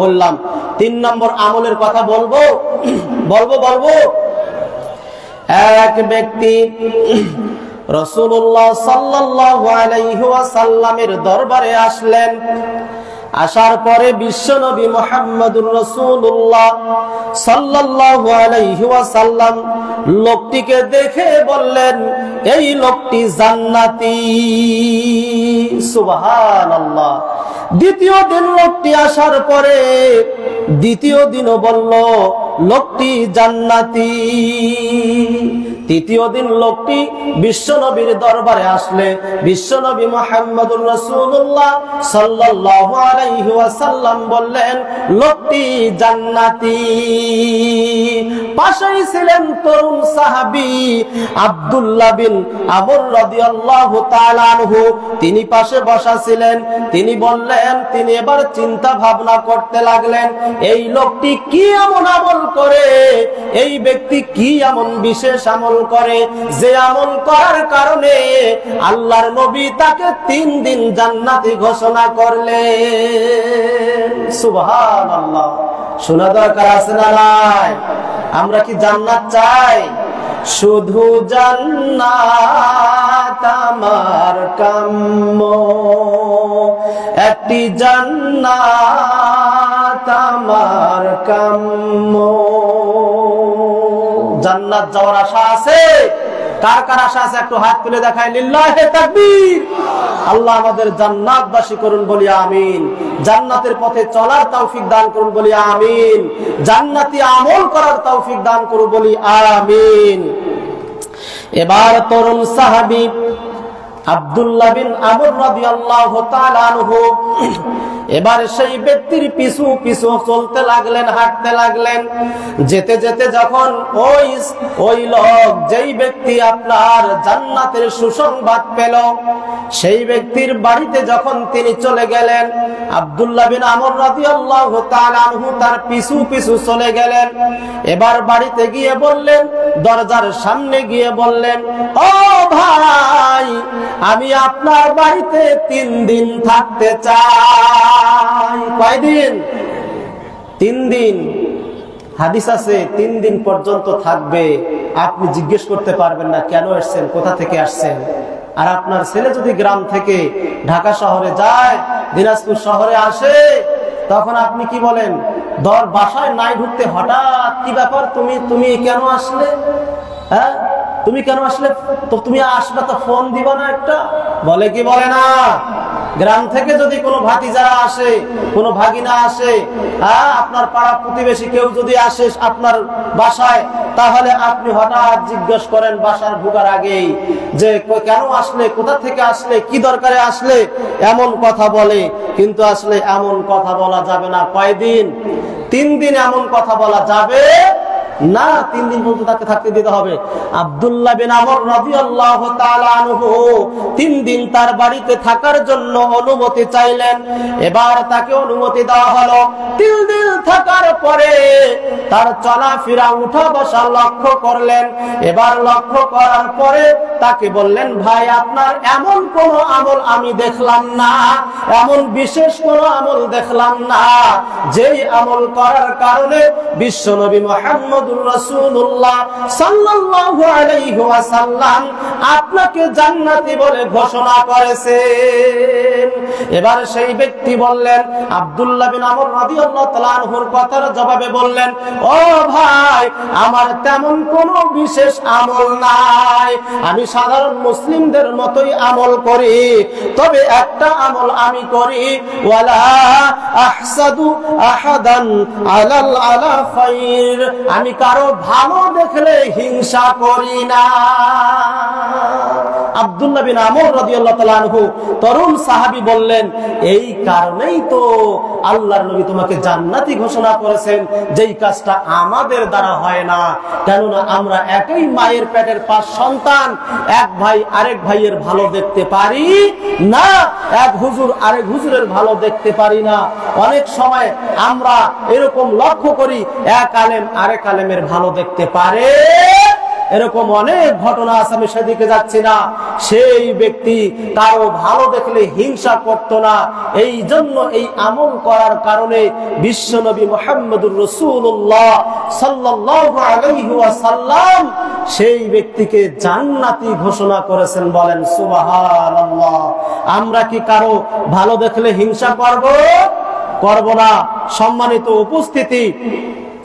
বললাম। 3 নম্বর আমলের কথা বলবো। এক ব্যক্তি রাসূলুল্লাহ সাল্লাল্লাহু আলাইহি ওয়াসাল্লামের দরবারে আসলেন। আসার পরে বিশ্বনবী মুহাম্মদুর রাসূলুল্লাহ সাল্লাল্লাহু আলাইহি ওয়াসাল্লাম লোকটিকে দেখে বললেন, এই লোকটি জান্নাতি। সুবহানাল্লাহ। দ্বিতীয় দিন লোকটি আসার পরে দ্বিতীয় দিনও বলল লোকটি জান্নাতি। তৃতীয় দিন লোকটি বিশ্বনবীর দরবারে আসলে বিশ্বনবী মুহাম্মদুর রাসূলুল্লাহ সাল্লাল্লাহু আলাইহি ওয়াসাল্লাম বললেন, লোকটি জান্নাতি। পাশেই ছিলেন তরুণ সাহাবী আব্দুল্লাহ বিন আমর রাদিয়াল্লাহু তাআলা আনহু। তিনি পাশে বসা ছিলেন। তিনি বললেন, তিনি এবার চিন্তা ভাবনা করতে লাগলেন, এই লোকটি কি এমন আমল করে, এই ব্যক্তি কি এমন বিশেষ আমল করে যে আমল করার কারণে আল্লাহর নবী তাকে 3 দিন জান্নাতি ঘোষণা করলেন। সুবহানাল্লাহ। শোনা দরকার আছে না নাই? আমরা কি জান্নাত চাই? শুধু জান্নাত আমার কাম্য, একটি জান্নাত আমার কাম্য। জান্নাত যাওয়ার আশা আছে? কার কার আশা আছে একটু হাত তুলে দেখায়। লিল্লাহি তাকবীর। আল্লাহ আমাদের জান্নাতবাসী করুন, বলি আমিন। জান্নাতের পথে চলার তৌফিক দান করুন, বলি আমিন। জান্নাতি আমল করার তৌফিক দান করুন, বলি আমিন। এবার তরুণ সাহাবী আব্দুল্লাহ বিন আমর রাদিয়াল্লাহু তাআলা আনহু এবার সেই ব্যক্তির পিছু পিছু চলতে লাগলেন, হাঁটতে লাগলেন। যেতে যেতে যখন ওই লোক, যেই ব্যক্তি আপনার জান্নাতের সুসংবাদ পেল, সেই ব্যক্তির বাড়িতে যখন তিনি চলে গেলেন, আব্দুল্লাহ বিন আমর রাদিয়াল্লাহু তাআলা আনহু তার পিছু পিছু চলে গেলেন। এবার বাড়িতে গিয়ে বললেন, দরজার সামনে গিয়ে বললেন, ও ভাই, আমি আপনার বাড়িতে 3 দিন থাকতে চাই। কয়দিন? 3 দিন। হাদিস আছে 3 দিন পর্যন্ত থাকবে। আপনি জিজ্ঞেস করতে পারবেন না কেন আসছেন, কোথা থেকে আসছেন। আর আপনার ছেলে যদি গ্রাম থেকে ঢাকা শহরে যায়, দিনাজপুর শহরে আসে, তখন আপনি কি বলেন? বাসায় নাই ঢুকতে হঠাৎ কি ব্যাপার, তুমি কেন আসলে? হ্যাঁ, তুমি কেন আসলে? তো তুমি আসবে তো ফোন দিবা না একটা? বলে কি বলে না? গ্রাম থেকে যদি কোনো ভাতিজারা আসে, কোনো ভাগিনা আসে, আপনার পাড়া প্রতিবেশী কেউ যদি আসে আপনার বাসায়, তাহলে আপনি হঠাৎ জিজ্ঞেস করেন বাসার ঢোকার আগেই যে কেন আসলে, কোথা থেকে আসলে, কি দরকারে আসলে, এমন কথা বলে। কিন্তু আসলে এমন কথা বলা যাবে না। কয়দিন? 3 দিন এমন কথা বলা যাবে না। 3 দিন পর্যন্ত তাকে থাকতে দিতে হবে। আব্দুল্লাহ বিন আমর রাদিয়াল্লাহু তাআলা আনহু 3 দিন তার বাড়িতে থাকার জন্য অনুমতি চাইলেন। এবার তাকে অনুমতি দেওয়া হলো। 3 দিন থাকার পরে তার চলাফেরা, উঠা বসা লক্ষ্য করলেন। এবার লক্ষ্য করার পরে তাকে বললেন, ভাই, আপনার এমন কোন আমল আমি দেখলাম না, এমন বিশেষ কোন আমল দেখলাম না যেই আমল করার কারণে বিশ্বনবী মুহাম্মদ রাসূলুল্লাহ সাল্লাল্লাহু আলাইহি ওয়াসাল্লাম আপনাকে জান্নাতি বলে ঘোষণা করেছেন। এবার সেই ব্যক্তি বললেন, আব্দুল্লাহ বিন আমর রাদিয়াল্লাহু তাআলা আনহুর কথার জবাবে বললেন, ও ভাই, আমার তেমন কোনো বিশেষ আমল নাই, আমি সাধারণ মুসলিমদের মতোই আমল করি। তবে একটা আমল আমি করি, ওয়ালা আহসাদু আহাদান আলা খায়র, আমি কারো ভালো দেখলে হিংসা করি না। আব্দুল্লাহ বিন আমর রাদিয়াল্লাহু তাআলা আনহু তরুণ সাহাবী বললেন, এই কারণেই তো আল্লাহর নবী তোমাকে জান্নাতি ঘোষণা করেছেন, যেই কাজটা আমাদের দ্বারা হয় না। কেননা আমরা একই মায়ের পেটের 5 সন্তান, এক ভাই আরেক ভাইয়ের ভালো দেখতে পারি না, এক হুজুর আরেক হুজুরের ভালো দেখতে পারি না। অনেক সময় আমরা এরকম লক্ষ্য করি, এক আলেম আরেক আলেমের ভালো দেখতে পারে এরকম অনেক ঘটনা আছে, আমি সেদিকে যাচ্ছি না। সেই ব্যক্তি কারো ভালো দেখলে হিংসা করত না, এই জন্য এই আমল করার কারণে বিশ্বনবী মুহাম্মদুর রাসূলুল্লাহ সাল্লাল্লাহু আলাইহি ওয়াসাল্লাম সেই ব্যক্তিকে জান্নাতি ঘোষণা করেছেন। বলেন সুবহানাল্লাহ। আমরা কি কারো ভালো দেখলে হিংসা করব? করব না। সম্মানিত উপস্থিতি,